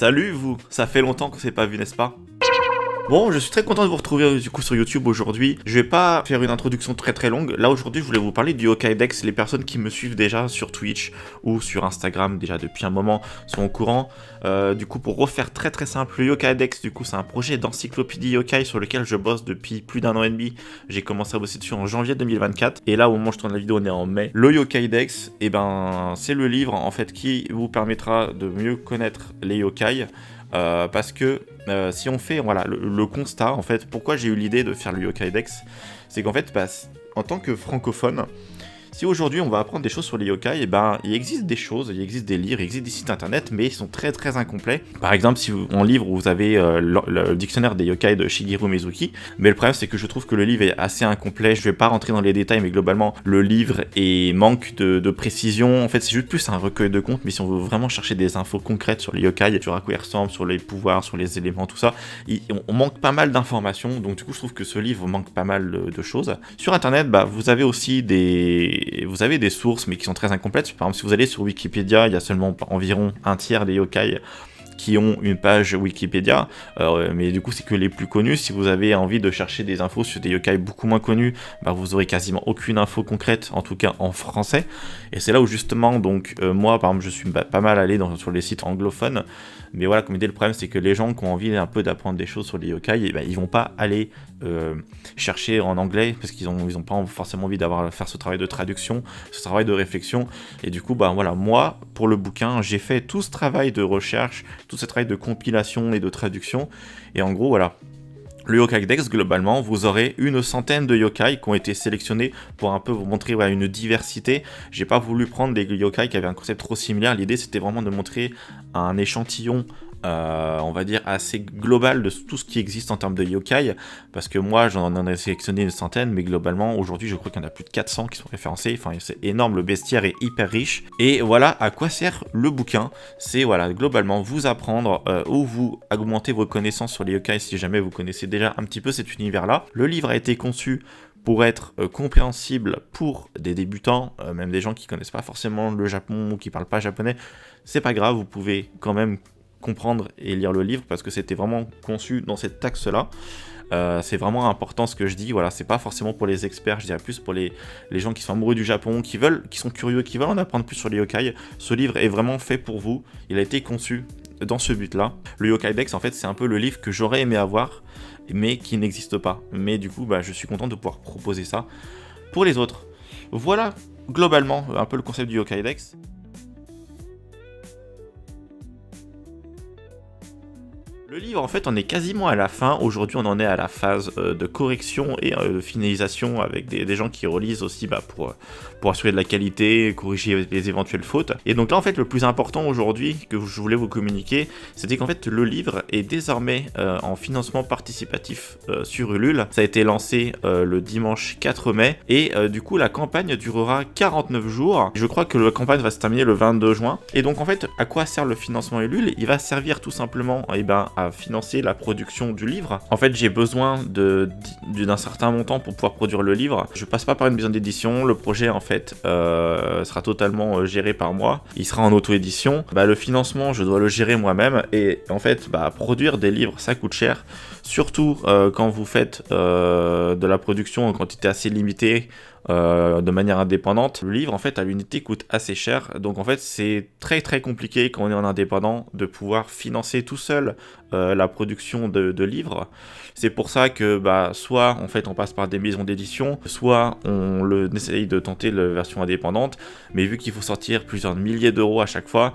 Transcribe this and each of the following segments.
Salut vous, ça fait longtemps qu'on s'est pas vu, n'est-ce pas? Bon, je suis très content de vous retrouver du coup sur YouTube aujourd'hui. Je vais pas faire une introduction très longue. Là aujourd'hui, je voulais vous parler du Yokai Dex. Les personnes qui me suivent déjà sur Twitch ou sur Instagram déjà depuis un moment sont au courant. Du coup, pour refaire très simple, le Yokai Dex, du coup, c'est un projet d'encyclopédie yokai sur lequel je bosse depuis plus d'un an et demi. J'ai commencé à bosser dessus en janvier 2024 et là, au moment où je tourne la vidéo, on est en mai. Le Yokai Dex, c'est le livre en fait qui vous permettra de mieux connaître les yokai. Parce que si on fait le constat, en fait, pourquoi j'ai eu l'idée de faire le Yokai Dex, c'est qu'en fait, en tant que francophone, si aujourd'hui on va apprendre des choses sur les yokai, il existe des choses, il existe des livres, il existe des sites internet, mais ils sont très incomplets. Par exemple, si en livre vous avez le dictionnaire des yokai de Shigeru Mizuki, mais le problème c'est que je trouve que le livre est assez incomplet. Je vais pas rentrer dans les détails, mais globalement le livre manque de précision. En fait, c'est juste plus un recueil de contes, mais si on veut vraiment chercher des infos concrètes sur les yokai, sur à quoi ils ressemblent, sur les pouvoirs, sur les éléments, tout ça, on manque pas mal d'informations. Donc du coup, je trouve que ce livre manque pas mal de choses. Sur internet, vous avez aussi des sources, mais qui sont très incomplètes. Par exemple, si vous allez sur Wikipédia, il y a seulement environ un tiers des yokai qui ont une page Wikipédia, mais du coup c'est que les plus connus. Si vous avez envie de chercher des infos sur des yokai beaucoup moins connus, vous aurez quasiment aucune info concrète, en tout cas en français. Et c'est là où justement, moi par exemple, je suis pas mal allé sur les sites anglophones, mais voilà, comme idée, le problème c'est que les gens qui ont envie un peu d'apprendre des choses sur les yokai, ils vont pas aller chercher en anglais, parce qu'ils ont pas forcément envie faire ce travail de traduction, ce travail de réflexion. Et du coup, moi, pour le bouquin, j'ai fait tout ce travail de recherche, tout ce travail de compilation et de traduction. Et en gros, voilà. Le Yokai Dex, globalement, vous aurez une centaine de yokai qui ont été sélectionnés pour un peu vous montrer une diversité. J'ai pas voulu prendre des yokai qui avaient un concept trop similaire. L'idée, c'était vraiment de montrer un échantillon on va dire assez global de tout ce qui existe en termes de yokai, parce que moi j'en ai sélectionné une centaine, mais globalement aujourd'hui je crois qu'il y en a plus de 400 qui sont référencés. Enfin, c'est énorme, le bestiaire est hyper riche. Et voilà à quoi sert le bouquin. C'est globalement vous apprendre ou vous augmenter vos connaissances sur les yokai si jamais vous connaissez déjà un petit peu cet univers là. Le livre a été conçu pour être compréhensible pour des débutants, même des gens qui connaissent pas forcément le Japon ou qui parlent pas japonais. C'est pas grave, vous pouvez quand même comprendre et lire le livre, parce que c'était vraiment conçu dans cet axe-là. C'est vraiment important ce que je dis, c'est pas forcément pour les experts, je dirais plus pour les gens qui sont amoureux du Japon, qui sont curieux, qui veulent en apprendre plus sur les yokai. Ce livre est vraiment fait pour vous, il a été conçu dans ce but-là. Le Yokai Dex, en fait, c'est un peu le livre que j'aurais aimé avoir, mais qui n'existe pas. Mais du coup, je suis content de pouvoir proposer ça pour les autres. Voilà, globalement, un peu le concept du Yokai Dex. Le livre, en fait, on est quasiment à la fin. Aujourd'hui, on en est à la phase de correction et de finalisation avec des gens qui relisent aussi pour assurer de la qualité, corriger les éventuelles fautes. Et donc là, en fait, le plus important aujourd'hui que je voulais vous communiquer, c'était qu'en fait, le livre est désormais en financement participatif sur Ulule. Ça a été lancé le dimanche 4 mai et du coup, la campagne durera 49 jours. Je crois que la campagne va se terminer le 22 juin. Et donc, en fait, à quoi sert le financement Ulule? Il va servir tout simplement à financer la production du livre. En fait, j'ai besoin d'un certain montant pour pouvoir produire le livre. Je passe pas par une maison d'édition. Le projet, en fait, sera totalement géré par moi. Il sera en auto-édition. Le financement, je dois le gérer moi-même. Et en fait, produire des livres, ça coûte cher. Surtout quand vous faites de la production en quantité assez limitée, de manière indépendante. Le livre, en fait, à l'unité coûte assez cher. Donc, en fait, c'est très compliqué quand on est en indépendant de pouvoir financer tout seul la production de livres. C'est pour ça que soit en fait on passe par des maisons d'édition, soit on essaye de tenter la version indépendante, mais vu qu'il faut sortir plusieurs milliers d'euros à chaque fois,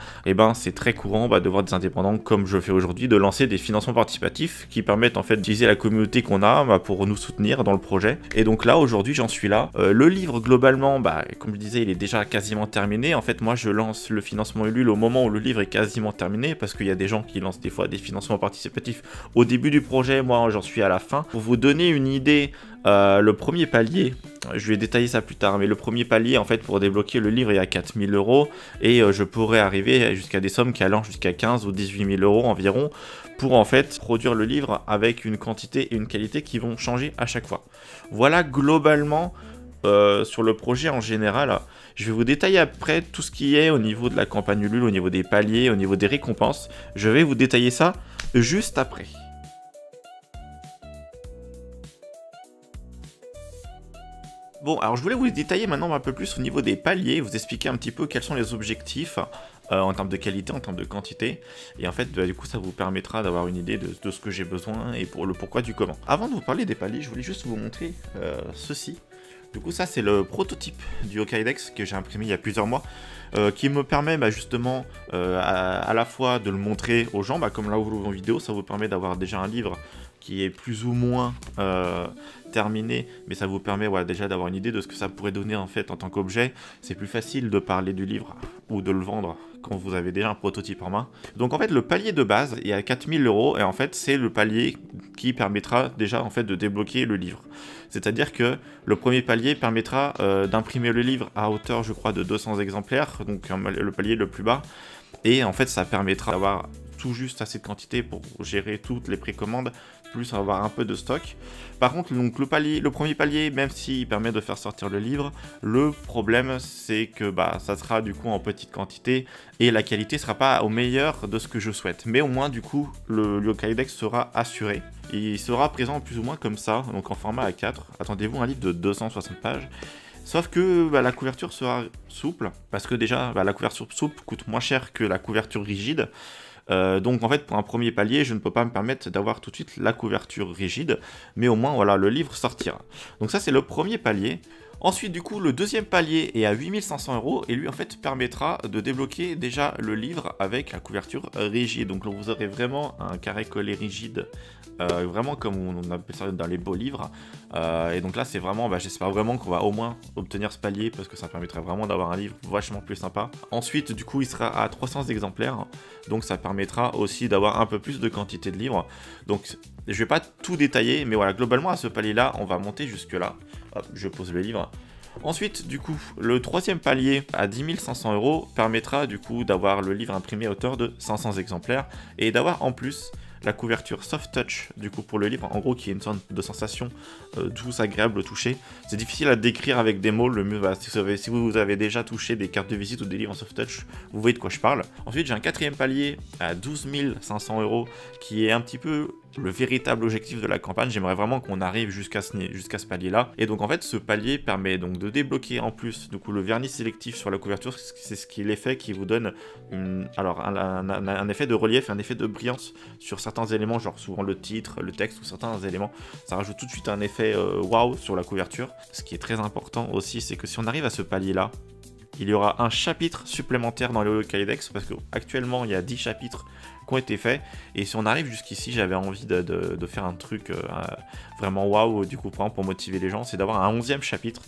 c'est très courant de voir des indépendants, comme je fais aujourd'hui, de lancer des financements participatifs qui permettent en fait d'utiliser la communauté qu'on a pour nous soutenir dans le projet. Et donc là aujourd'hui j'en suis là. Le livre globalement, comme je disais, il est déjà quasiment terminé. En fait moi je lance le financement Ulule au moment où le livre est quasiment terminé, parce qu'il y a des gens qui lancent des fois des financements participatif au début du projet. Moi j'en suis à la fin. Pour vous donner une idée, le premier palier, je vais détailler ça plus tard, mais le premier palier en fait pour débloquer le livre est à 4 000 € et je pourrais arriver jusqu'à des sommes qui allant jusqu'à 15 ou 18 000 € environ pour en fait produire le livre avec une quantité et une qualité qui vont changer à chaque fois. Voilà globalement sur le projet en général. Je vais vous détailler après tout ce qui est au niveau de la campagne Ulule, au niveau des paliers, au niveau des récompenses. Je vais vous détailler ça juste après. Bon, alors je voulais vous détailler maintenant un peu plus au niveau des paliers, vous expliquer un petit peu quels sont les objectifs en termes de qualité, en termes de quantité, et en fait, du coup, ça vous permettra d'avoir une idée de ce que j'ai besoin et pour le pourquoi du comment. Avant de vous parler des paliers, je voulais juste vous montrer ceci. Du coup, ça, c'est le prototype du Hokkaidex que j'ai imprimé il y a plusieurs mois, qui me permet justement à la fois de le montrer aux gens, comme là où vous voyez en vidéo, ça vous permet d'avoir déjà un livre qui est plus ou moins terminé, mais ça vous permet déjà d'avoir une idée de ce que ça pourrait donner en fait en tant qu'objet. C'est plus facile de parler du livre ou de le vendre quand vous avez déjà un prototype en main. Donc en fait le palier de base est à 4000 € et en fait c'est le palier qui permettra déjà en fait de débloquer le livre. C'est-à-dire que le premier palier permettra d'imprimer le livre à hauteur je crois de 200 exemplaires, donc le palier le plus bas, et en fait ça permettra d'avoir tout juste assez de quantité pour gérer toutes les précommandes, plus avoir un peu de stock. Par contre, donc, le premier palier, même s'il permet de faire sortir le livre, le problème c'est que ça sera du coup en petite quantité et la qualité sera pas au meilleur de ce que je souhaite. Mais au moins du coup, le Hokkaidex sera assuré. Il sera présent plus ou moins comme ça, donc en format A4. Attendez-vous un livre de 260 pages. Sauf que la couverture sera souple, parce que déjà la couverture souple coûte moins cher que la couverture rigide. Donc en fait pour un premier palier je ne peux pas me permettre d'avoir tout de suite la couverture rigide, mais au moins voilà le livre sortira. Donc ça c'est le premier palier. Ensuite du coup le deuxième palier est à 8500 € et lui en fait permettra de débloquer déjà le livre avec la couverture rigide. Donc là, vous aurez vraiment un carré collé rigide, vraiment comme on appelle ça dans les beaux livres. Et donc là c'est vraiment, j'espère vraiment qu'on va au moins obtenir ce palier parce que ça permettrait vraiment d'avoir un livre vachement plus sympa. Ensuite du coup il sera à 300 exemplaires, donc ça permettra aussi d'avoir un peu plus de quantité de livres. Donc je vais pas tout détailler, mais voilà, globalement à ce palier là on va monter jusque là. Hop, je pose le livre. Ensuite, du coup, le troisième palier à 10 500 € permettra du coup d'avoir le livre imprimé à hauteur de 500 exemplaires et d'avoir en plus la couverture soft touch du coup pour le livre, en gros qui est une sorte de sensation douce, agréable au toucher. C'est difficile à décrire avec des mots, le mieux si vous avez déjà touché des cartes de visite ou des livres en soft touch, vous voyez de quoi je parle. Ensuite j'ai un quatrième palier à 12 500 € qui est un petit peu le véritable objectif de la campagne. J'aimerais vraiment qu'on arrive jusqu'à ce palier là, et donc en fait ce palier permet donc de débloquer en plus du coup le vernis sélectif sur la couverture. C'est ce qui est l'effet qui vous donne un effet de relief, un effet de brillance sur certains éléments, genre souvent le titre, le texte ou certains éléments. Ça rajoute tout de suite un effet waouh sur la couverture. Ce qui est très important aussi, c'est que si on arrive à ce palier là, il y aura un chapitre supplémentaire dans le Hokkaidex, parce qu'actuellement il y a 10 chapitres qui ont été faits, et si on arrive jusqu'ici, j'avais envie de faire un truc vraiment waouh, du coup pour motiver les gens, c'est d'avoir un 11e chapitre.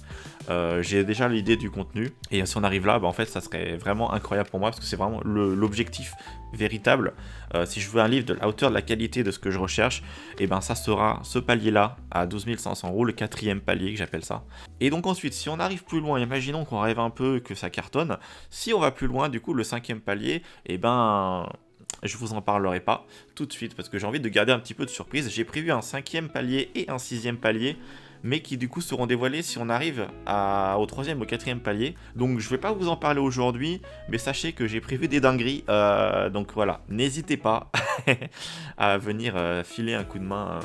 J'ai déjà l'idée du contenu, et si on arrive là, en fait ça serait vraiment incroyable pour moi, parce que c'est vraiment l'objectif véritable. Si je veux un livre de la hauteur de la qualité de ce que je recherche, et ça sera ce palier là à 12 500 €, le quatrième palier que j'appelle ça. Et donc ensuite, si on arrive plus loin, imaginons qu'on rêve un peu, que ça cartonne, si on va plus loin, du coup le cinquième palier, je vous en parlerai pas tout de suite parce que j'ai envie de garder un petit peu de surprise. J'ai prévu un 5e palier et un 6e palier, mais qui du coup seront dévoilés si on arrive au 3e ou 4e palier. Donc je vais pas vous en parler aujourd'hui, mais sachez que j'ai prévu des dingueries. Donc voilà, n'hésitez pas à venir filer un coup de main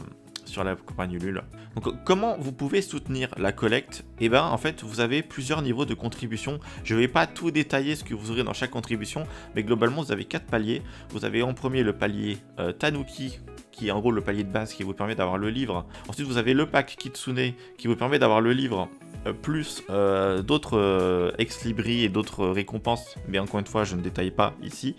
sur la campagne Ulule. Donc comment vous pouvez soutenir la collecte? En fait vous avez plusieurs niveaux de contribution. Je ne vais pas tout détailler ce que vous aurez dans chaque contribution, mais globalement vous avez 4 paliers. Vous avez en premier le palier Tanuki, qui est en gros le palier de base qui vous permet d'avoir le livre. Ensuite vous avez le pack Kitsune qui vous permet d'avoir le livre plus d'autres ex-libris et d'autres récompenses, mais encore une fois je ne détaille pas ici.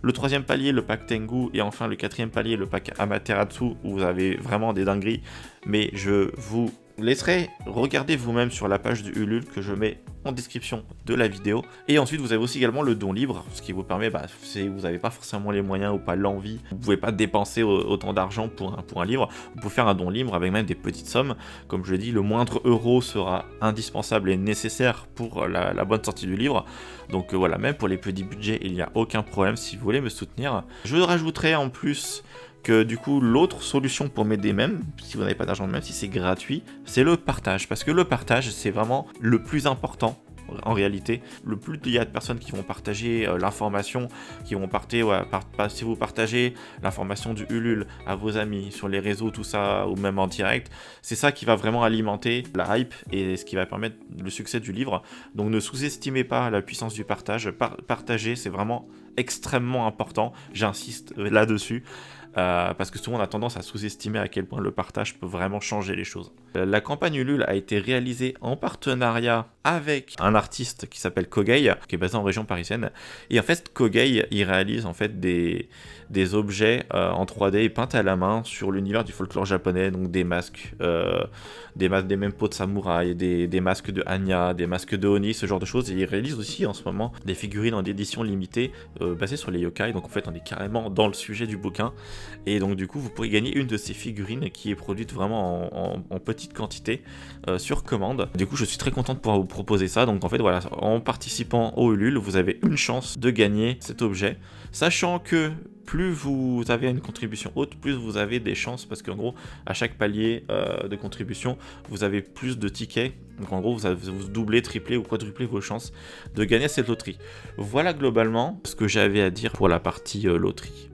Le troisième palier, le pack Tengu, et enfin le quatrième palier, le pack Amaterasu, où vous avez vraiment des dingueries, mais je vous laisserai regarder vous-même sur la page du Ulule que je mets en description de la vidéo. Et ensuite vous avez aussi également le don libre, ce qui vous permet, si vous n'avez pas forcément les moyens ou pas l'envie, vous pouvez pas dépenser autant d'argent pour un livre, vous pouvez faire un don libre avec même des petites sommes. Comme je l'ai dit, le moindre euro sera indispensable et nécessaire pour la bonne sortie du livre. Donc voilà, même pour les petits budgets, il n'y a aucun problème si vous voulez me soutenir. Je rajouterai en plus que du coup l'autre solution pour m'aider, même si vous n'avez pas d'argent, même si c'est gratuit, c'est le partage, parce que le partage c'est vraiment le plus important. En réalité, le plus il y a de personnes qui vont partager l'information, qui vont si vous partagez l'information du Ulule à vos amis, sur les réseaux, tout ça, ou même en direct, c'est ça qui va vraiment alimenter la hype et ce qui va permettre le succès du livre. Donc ne sous-estimez pas la puissance du partage. Partager, c'est vraiment extrêmement important, j'insiste là-dessus. Parce que souvent on a tendance à sous-estimer à quel point le partage peut vraiment changer les choses. La campagne Ulule a été réalisée en partenariat avec un artiste qui s'appelle Kogei, qui est basé en région parisienne. Et en fait, Kogei, il réalise en fait des objets en 3D peints à la main sur l'univers du folklore japonais, donc des masques, des mêmes peaux de samouraï, des masques de Anya, des masques de Oni, ce genre de choses. Et il réalise aussi en ce moment des figurines en édition limitée basées sur les yokai. Donc en fait, on est carrément dans le sujet du bouquin. Et donc du coup, vous pourrez gagner une de ces figurines qui est produite vraiment en petite quantité sur commande. Du coup, je suis très content de pouvoir vous proposer ça. Donc en fait, voilà, en participant au Ulule, vous avez une chance de gagner cet objet. Sachant que plus vous avez une contribution haute, plus vous avez des chances, parce qu'en gros, à chaque palier de contribution, vous avez plus de tickets. Donc en gros, vous doublez, triplez ou quadruplez vos chances de gagner cette loterie. Voilà globalement ce que j'avais à dire pour la partie loterie.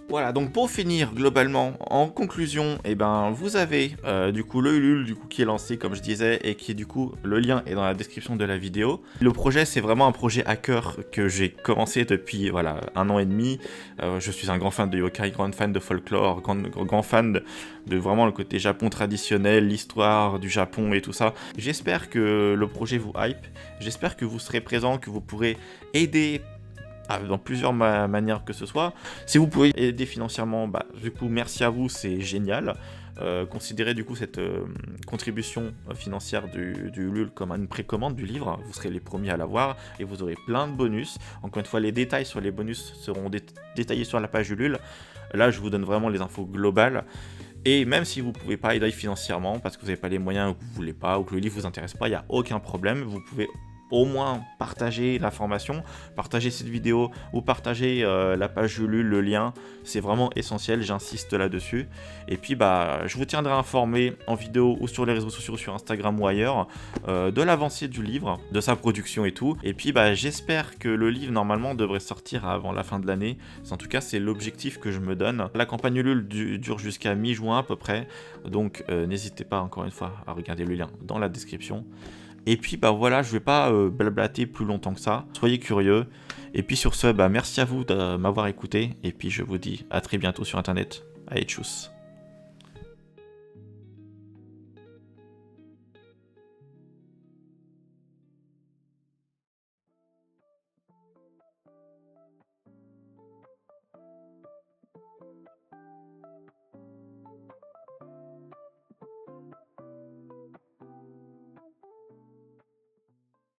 Voilà, donc pour finir globalement, en conclusion, eh ben, vous avez du coup le Ulule qui est lancé comme je disais et qui est du coup, le lien est dans la description de la vidéo. Le projet c'est vraiment un projet hacker que j'ai commencé depuis voilà, 1 an et demi. Je suis un grand fan de yokai, grand fan de folklore, grand fan de vraiment le côté Japon traditionnel, l'histoire du Japon et tout ça. J'espère que le projet vous hype, j'espère que vous serez présent, que vous pourrez aider dans plusieurs manières que ce soit. Si vous pouvez aider financièrement, bah, du coup, merci à vous, c'est génial. Considérez du coup cette contribution financière du Ulule comme une précommande du livre. Vous serez les premiers à l'avoir et vous aurez plein de bonus. Encore une fois, les détails sur les bonus seront détaillés sur la page Ulule. Là, je vous donne vraiment les infos globales. Et même si vous ne pouvez pas aider financièrement parce que vous n'avez pas les moyens ou que vous ne voulez pas ou que le livre ne vous intéresse pas, il n'y a aucun problème. Vous pouvez au moins partager l'information, partager cette vidéo ou partager la page Ulule, le lien, c'est vraiment essentiel, j'insiste là-dessus. Et puis bah, je vous tiendrai informé en vidéo ou sur les réseaux sociaux, sur Instagram ou ailleurs, de l'avancée du livre, de sa production et tout. Et puis bah, j'espère que le livre normalement devrait sortir avant la fin de l'année. En tout cas, c'est l'objectif que je me donne. La campagne Ulule dure jusqu'à mi-juin à peu près, donc n'hésitez pas encore une fois à regarder le lien dans la description. Et puis bah voilà, je vais pas blablater plus longtemps que ça, soyez curieux. Et puis sur ce, bah merci à vous de m'avoir écouté, et puis je vous dis à très bientôt sur internet. Allez, tchuss.